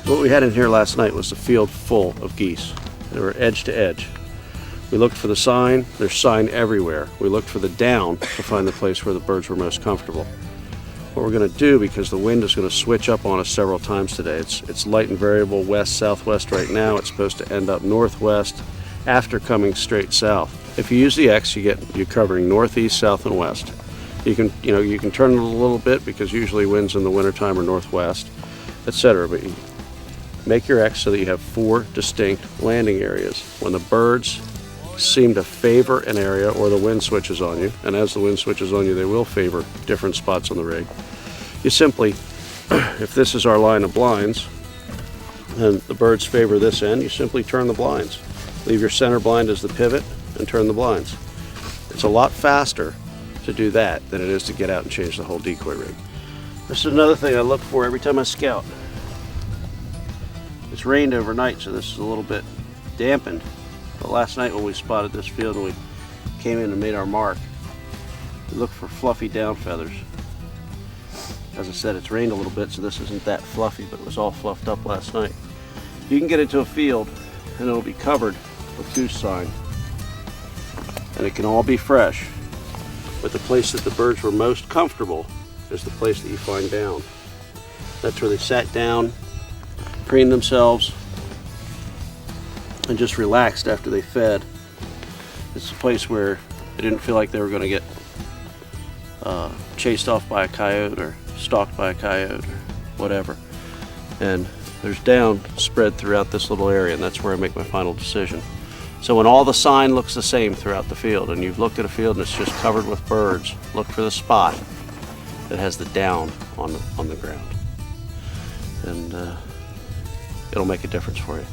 What we had in here last night was a field full of geese. They were edge to edge. We looked for the sign. There's sign everywhere. We looked for the down to find the place where the birds were most comfortable. What we're going to do, because the wind is going to switch up on us several times today, it's light and variable west-southwest right now. It's supposed to end up northwest after coming straight south. If you use the X, you're covering northeast, south, and west. You can turn it a little bit because usually winds in the wintertime are northwest, etc. But you make your X so that you have 4 distinct landing areas. When the birds seem to favor an area or the wind switches on you, and as the wind switches on you, they will favor different spots on the rig. You simply, if this is our line of blinds, and the birds favor this end, you simply turn the blinds. Leave your center blind as the pivot and turn the blinds. It's a lot faster to do that than it is to get out and change the whole decoy rig. This is another thing I look for every time I scout. It's rained overnight, so this is a little bit dampened. But last night when we spotted this field and we came in and made our mark, we looked for fluffy down feathers. As I said, it's rained a little bit, so this isn't that fluffy, but it was all fluffed up last night. You can get into a field and it'll be covered with goose sign, and it can all be fresh, but the place that the birds were most comfortable is the place that you find down. That's where they sat down, preened themselves, and just relaxed after they fed. It's a place where they didn't feel like they were going to get chased off by a coyote or stalked by a coyote or whatever. And there's down spread throughout this little area, and that's where I make my final decision. So when all the sign looks the same throughout the field, and you've looked at a field and it's just covered with birds, look for the spot that has the down on the ground, and it'll make a difference for you.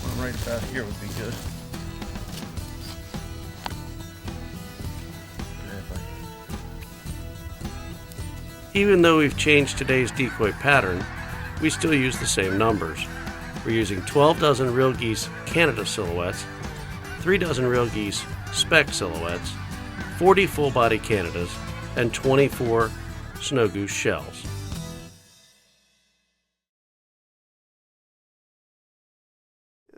One right about here would be good. Even though we've changed today's decoy pattern, we still use the same numbers. We're using 12 dozen real geese Canada silhouettes, 3 dozen real geese spec silhouettes, 40 full-body Canadas, and 24 snow goose shells.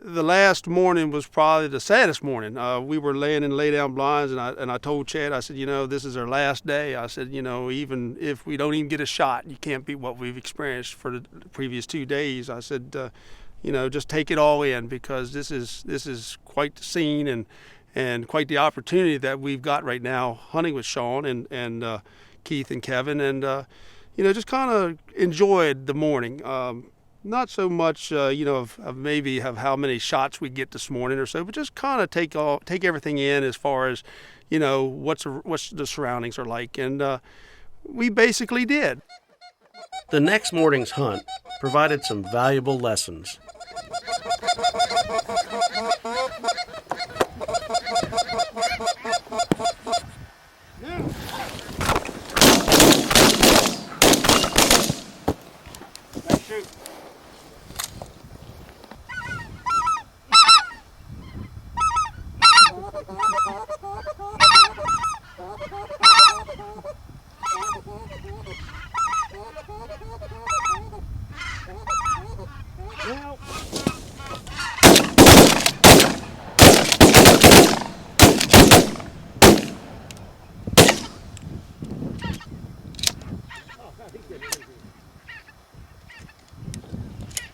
The last morning was probably the saddest morning. We were laying in lay-down blinds, and I told Chad, I said, this is our last day. I said, even if we don't even get a shot, you can't beat what we've experienced for the previous 2 days. I said, just take it all in, because this is quite the scene and quite the opportunity that we've got right now hunting with Sean and Keith and Kevin, and just kind of enjoyed the morning. Not so much, of maybe how many shots we get this morning or so, but just kind of take everything in as far as, what's the surroundings are like, and we basically did. The next morning's hunt provided some valuable lessons.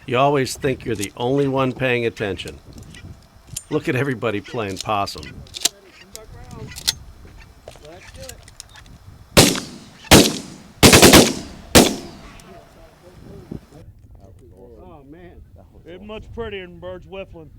You always think you're the only one paying attention. Look at everybody playing possum. Oh, man. It's much prettier than birds whiffling.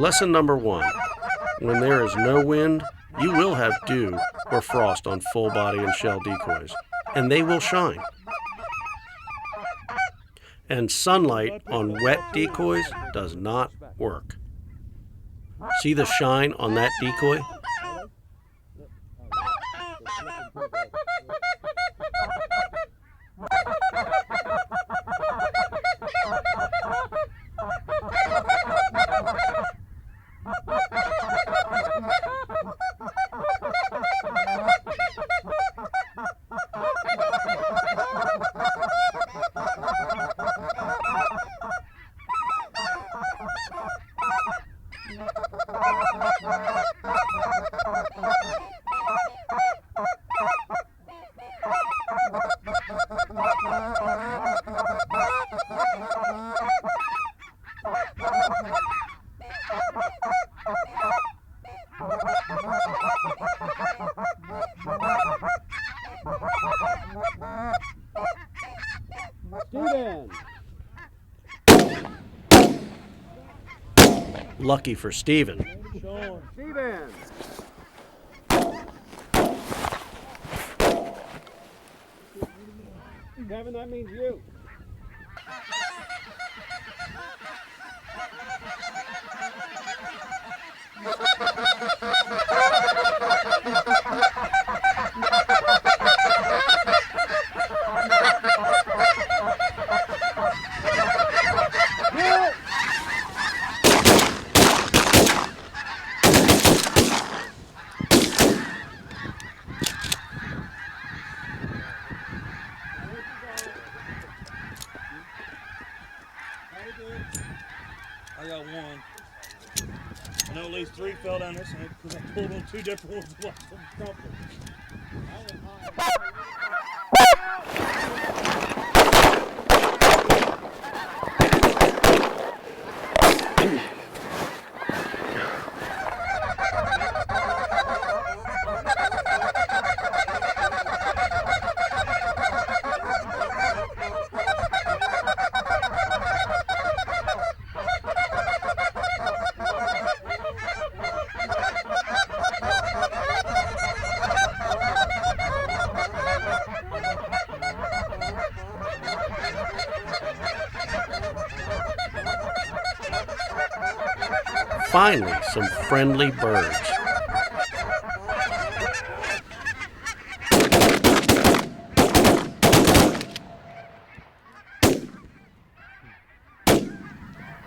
Lesson number 1. When there is no wind, you will have dew or frost on full body and shell decoys, and they will shine. And sunlight on wet decoys does not work. See the shine on that decoy? Steven! Lucky for Steven. Steven! Kevin, that means you. I got one. I know at least 3 fell down this end because I pulled on 2 different ones. Finally, some friendly birds.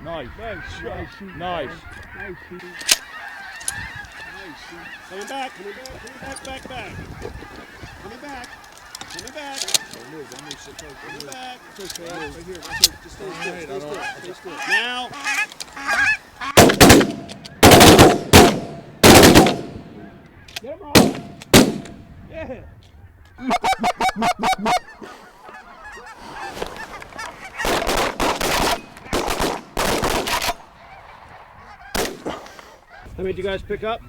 Nice. Nice. Coming back. Back. Coming back. Stay still. Now. Get him off! Yeah! How many did you guys pick up?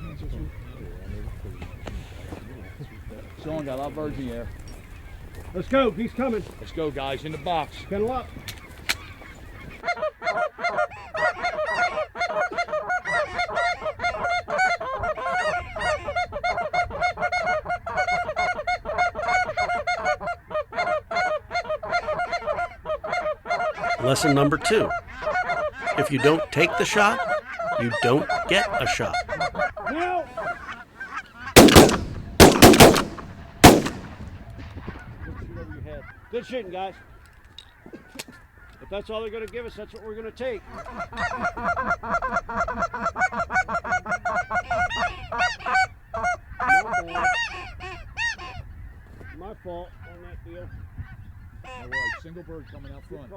Sean got a lot of birds in the air. Let's go, he's coming. Let's go, guys, in the box. Kennel up. Lesson number 2. If you don't take the shot, you don't get a shot. Now! Good shooting, guys. If that's all they're going to give us, that's what we're going to take. My fault on that deal. All right, single bird coming out front.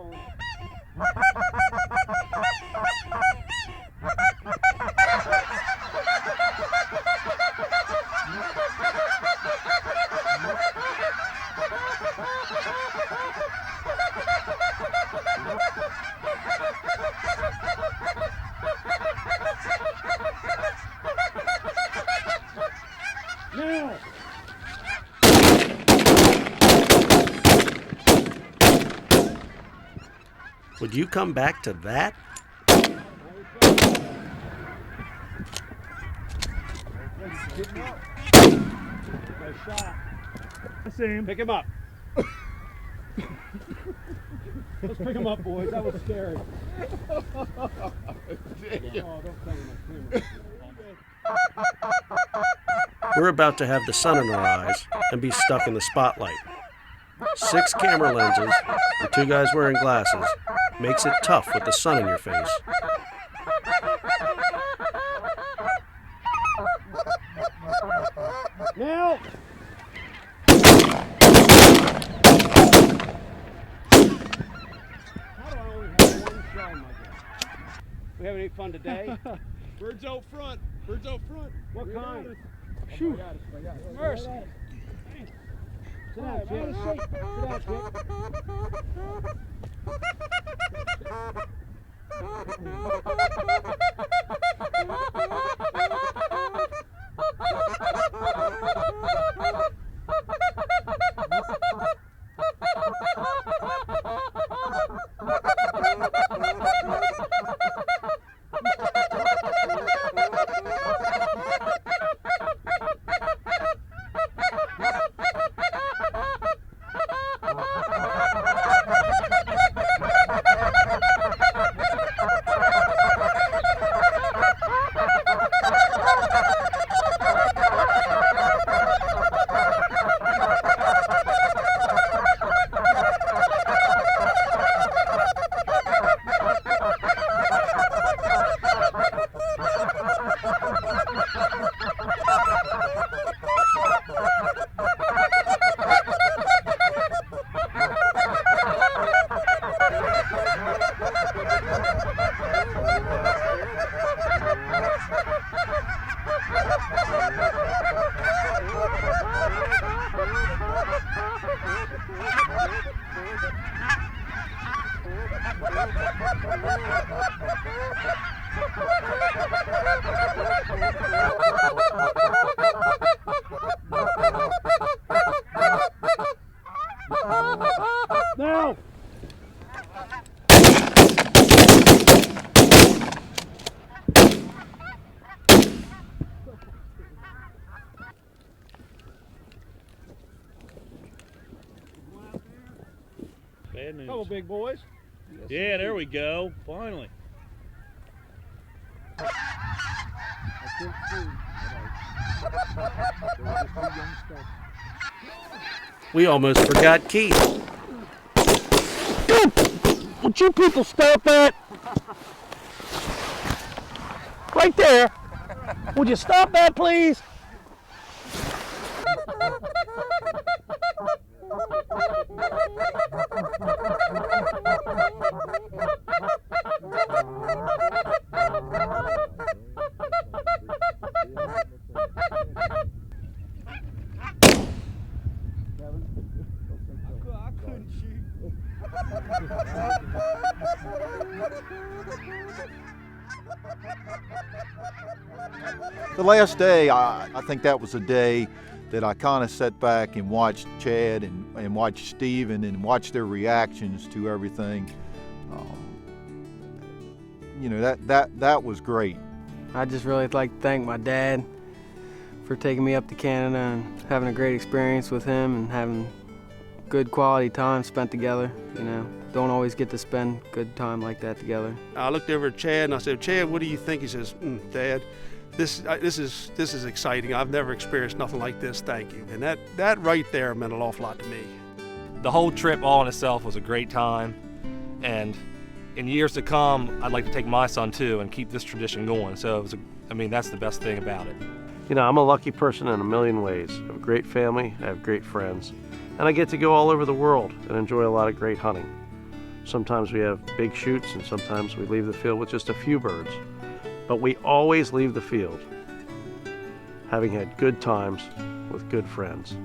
Now! Would you come back to that? Nice shot. I see him. Pick him up. Let's pick him up, boys. That was scary. Oh, don't tell me. We're about to have the sun in our eyes and be stuck in the spotlight. 6 camera lenses and 2 guys wearing glasses makes it tough with the sun in your face. Now! How do I only have one shell, my God? We have any fun today? Birds out front. Birds out front. What kind? Shoot. Mercy. Sit down, Chick. Sit down, Chick. Now! Bad news. Couple big boys. Yeah, there we go. Finally. We almost forgot Keith. Would you people stop that? Right there. Would you stop that, please? I couldn't shoot. The last day, I think that was a day that I kind of sat back and watched Chad and watched Steven and watched their reactions to everything. You know, that was great. I just really like to thank my dad for taking me up to Canada and having a great experience with him and having good quality time spent together. You know, don't always get to spend good time like that together. I looked over at Chad and I said, Chad, what do you think? He says, Dad, this is exciting. I've never experienced nothing like this. Thank you. And that right there meant an awful lot to me. The whole trip all in itself was a great time, and in years to come, I'd like to take my son too and keep this tradition going. So that's the best thing about it. You know, I'm a lucky person in a million ways. I have a great family, I have great friends, and I get to go all over the world and enjoy a lot of great hunting. Sometimes we have big shoots and sometimes we leave the field with just a few birds. But we always leave the field having had good times with good friends.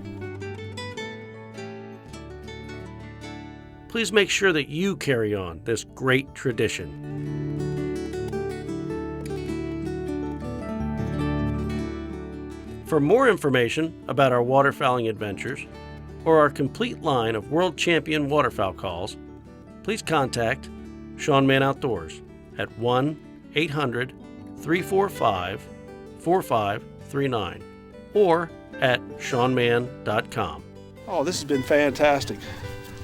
Please make sure that you carry on this great tradition. For more information about our waterfowling adventures or our complete line of world champion waterfowl calls, please contact Shawn Man Outdoors at 1-800-345-4539 or at SeanMann.com. Oh, this has been fantastic.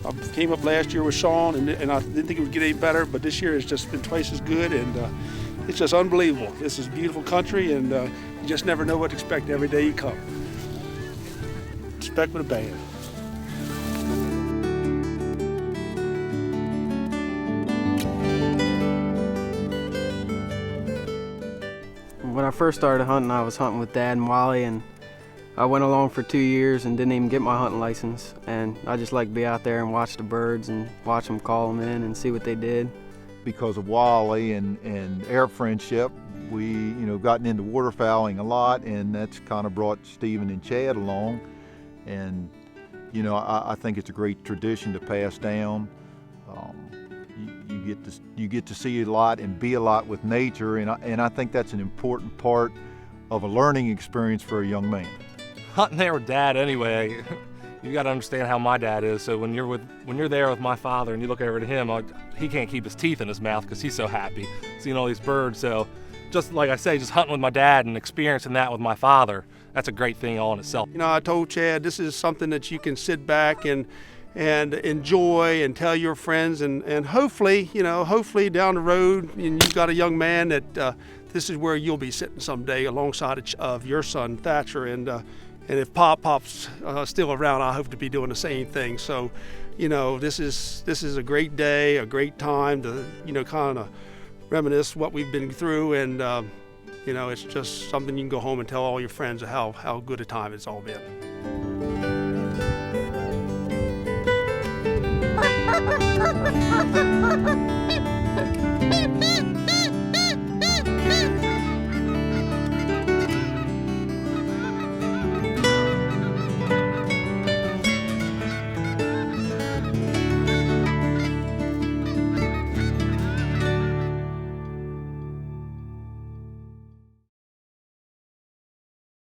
I came up last year with Sean, and I didn't think it would get any better, but this year has just been twice as good, and it's just unbelievable. This is beautiful country, and you just never know what to expect every day you come. Expect with a band. When I first started hunting, I was hunting with Dad and Wally, and I went along for 2 years and didn't even get my hunting license. And I just like to be out there and watch the birds and watch them call them in and see what they did. Because of Wally and our friendship, we gotten into waterfowling a lot, and that's kind of brought Stephen and Chad along. And I think it's a great tradition to pass down. You get to see a lot and be a lot with nature, and I think that's an important part of a learning experience for a young man. Hunting there with Dad anyway, you got to understand how my dad is. So when you're there with my father and you look over at him, he can't keep his teeth in his mouth because he's so happy seeing all these birds. So just like I say, just hunting with my dad and experiencing that with my father, that's a great thing all in itself. I told Chad this is something that you can sit back and enjoy and tell your friends, and hopefully down the road, and you've got a young man that this is where you'll be sitting someday alongside of your son Thatcher, and if Pop's still around, I hope to be doing the same thing. So, this is a great day, a great time to kind of reminisce what we've been through, and it's just something you can go home and tell all your friends how good a time it's all been. Ha ha ha ha ha!